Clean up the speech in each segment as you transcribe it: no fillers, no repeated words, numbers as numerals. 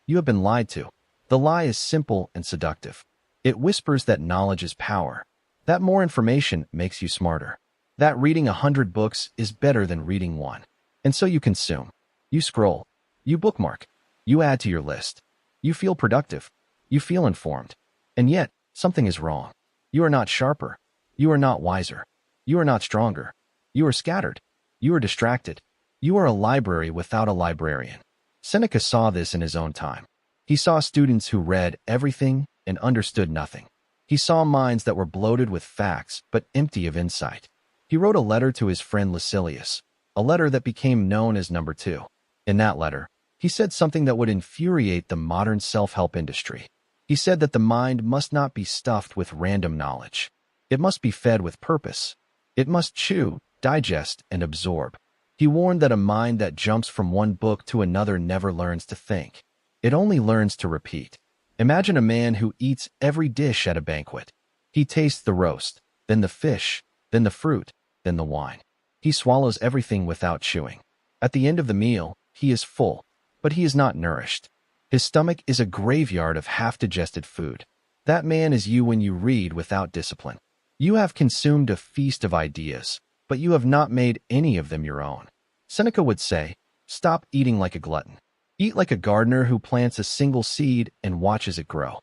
You have been lied to. The lie is simple and seductive. It whispers that knowledge is power, that more information makes you smarter, that reading 100 books is better than reading one. And so you consume. You scroll. You bookmark. You add to your list. You feel productive. You feel informed. And yet, something is wrong. You are not sharper. You are not wiser. You are not stronger. You are scattered. You are distracted. You are a library without a librarian. Seneca saw this in his own time. He saw students who read everything and understood nothing. He saw minds that were bloated with facts but empty of insight. He wrote a letter to his friend Lucilius, a letter that became known as Number 2. In that letter, he said something that would infuriate the modern self-help industry. He said that the mind must not be stuffed with random knowledge. It must be fed with purpose. It must chew, digest, and absorb. He warned that a mind that jumps from one book to another never learns to think. It only learns to repeat. Imagine a man who eats every dish at a banquet. He tastes the roast, then the fish, then the fruit, then the wine. He swallows everything without chewing. At the end of the meal, he is full, but he is not nourished. His stomach is a graveyard of half-digested food. That man is you when you read without discipline. You have consumed a feast of ideas, but you have not made any of them your own. Seneca would say, stop eating like a glutton. Eat like a gardener who plants a single seed and watches it grow.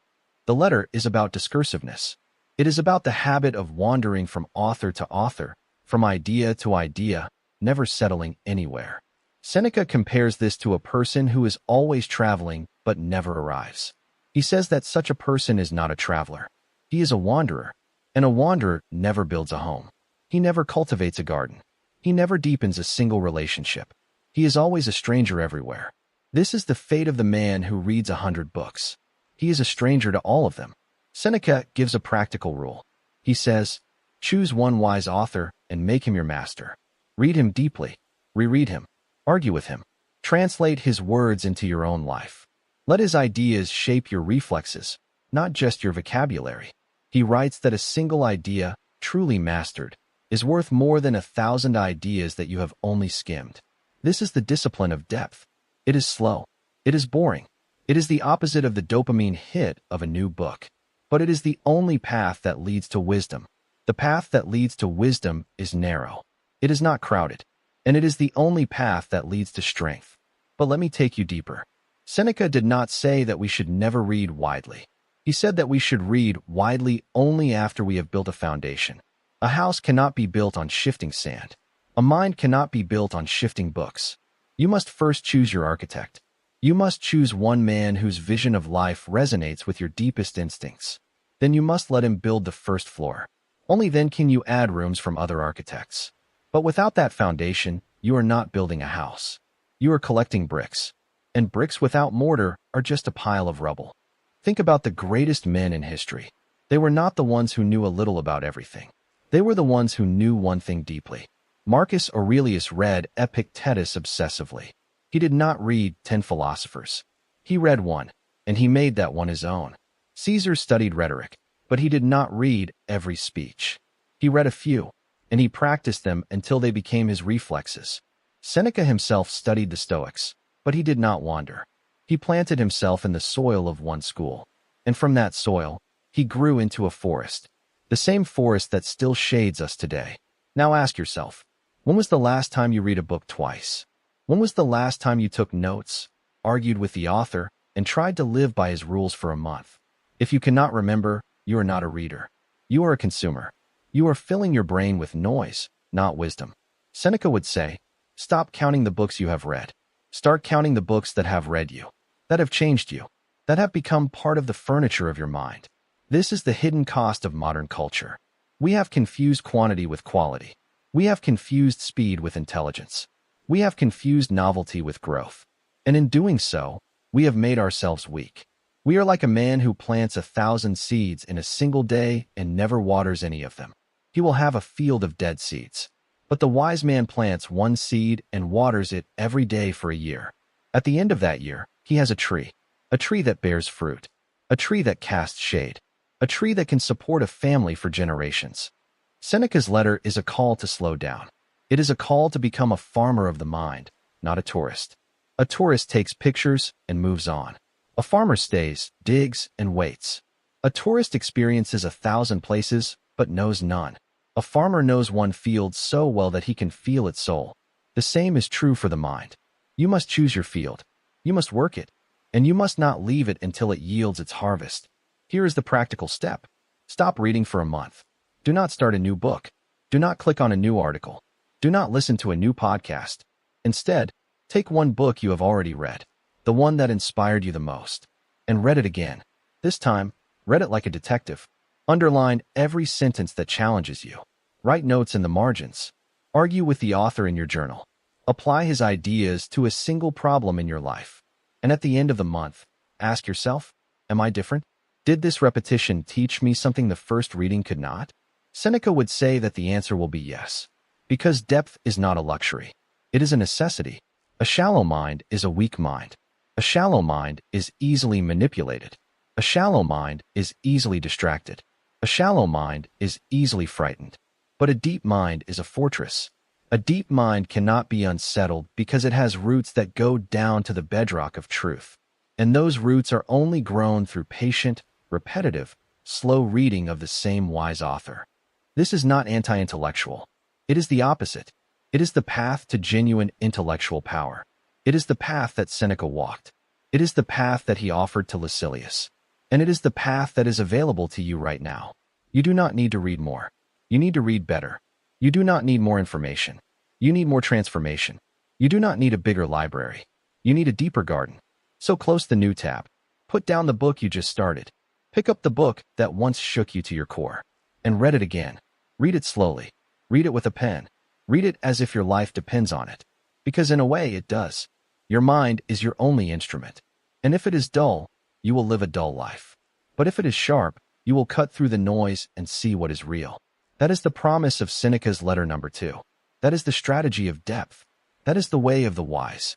The letter is about discursiveness. It is about the habit of wandering from author to author, from idea to idea, never settling anywhere. Seneca compares this to a person who is always traveling but never arrives. He says that such a person is not a traveler. He is a wanderer, and a wanderer never builds a home. He never cultivates a garden. He never deepens a single relationship. He is always a stranger everywhere. This is the fate of the man who reads 100 books. He is a stranger to all of them. Seneca gives a practical rule. He says, choose one wise author and make him your master. Read him deeply. Reread him. Argue with him. Translate his words into your own life. Let his ideas shape your reflexes, not just your vocabulary. He writes that a single idea, truly mastered, is worth more than 1,000 ideas that you have only skimmed. This is the discipline of depth. It is slow. It is boring. It is the opposite of the dopamine hit of a new book. But it is the only path that leads to wisdom. The path that leads to wisdom is narrow. It is not crowded. And it is the only path that leads to strength. But let me take you deeper. Seneca did not say that we should never read widely. He said that we should read widely only after we have built a foundation. A house cannot be built on shifting sand. A mind cannot be built on shifting books. You must first choose your architect. You must choose one man whose vision of life resonates with your deepest instincts. Then you must let him build the first floor. Only then can you add rooms from other architects. But without that foundation, you are not building a house. You are collecting bricks. And bricks without mortar are just a pile of rubble. Think about the greatest men in history. They were not the ones who knew a little about everything. They were the ones who knew one thing deeply. Marcus Aurelius read Epictetus obsessively. He did not read 10 philosophers. He read one, and he made that one his own. Caesar studied rhetoric, but he did not read every speech. He read a few, and he practiced them until they became his reflexes. Seneca himself studied the Stoics, but he did not wander. He planted himself in the soil of one school, and from that soil, he grew into a forest, the same forest that still shades us today. Now ask yourself, when was the last time you read a book twice? When was the last time you took notes, argued with the author, and tried to live by his rules for a month? If you cannot remember, you are not a reader. You are a consumer. You are filling your brain with noise, not wisdom. Seneca would say, stop counting the books you have read. Start counting the books that have read you, that have changed you, that have become part of the furniture of your mind. This is the hidden cost of modern culture. We have confused quantity with quality. We have confused speed with intelligence. We have confused novelty with growth. And in doing so, we have made ourselves weak. We are like a man who plants 1,000 seeds in a single day and never waters any of them. He will have a field of dead seeds. But the wise man plants one seed and waters it every day for a year. At the end of that year, he has a tree that bears fruit, a tree that casts shade, a tree that can support a family for generations. Seneca's letter is a call to slow down. It is a call to become a farmer of the mind, not a tourist. A tourist takes pictures and moves on. A farmer stays, digs, and waits. A tourist experiences 1,000 places, but knows none. A farmer knows one field so well that he can feel its soul. The same is true for the mind. You must choose your field. You must work it. And you must not leave it until it yields its harvest. Here is the practical step. Stop reading for a month. Do not start a new book. Do not click on a new article. Do not listen to a new podcast. Instead, take one book you have already read, the one that inspired you the most, and read it again. This time, read it like a detective. Underline every sentence that challenges you. Write notes in the margins. Argue with the author in your journal. Apply his ideas to a single problem in your life. And at the end of the month, ask yourself, am I different? Did this repetition teach me something the first reading could not? Seneca would say that the answer will be yes. Because depth is not a luxury. It is a necessity. A shallow mind is a weak mind. A shallow mind is easily manipulated. A shallow mind is easily distracted. A shallow mind is easily frightened. But a deep mind is a fortress. A deep mind cannot be unsettled because it has roots that go down to the bedrock of truth. And those roots are only grown through patient, repetitive, slow reading of the same wise author. This is not anti-intellectual. It is the opposite. It is the path to genuine intellectual power. It is the path that Seneca walked. It is the path that he offered to Lucilius. And it is the path that is available to you right now. You do not need to read more. You need to read better. You do not need more information. You need more transformation. You do not need a bigger library. You need a deeper garden. So close the new tab. Put down the book you just started. Pick up the book that once shook you to your core. And read it again. Read it slowly. Read it with a pen. Read it as if your life depends on it. Because in a way it does. Your mind is your only instrument. And if it is dull, you will live a dull life. But if it is sharp, you will cut through the noise and see what is real. That is the promise of Seneca's letter number 2. That is the strategy of depth. That is the way of the wise.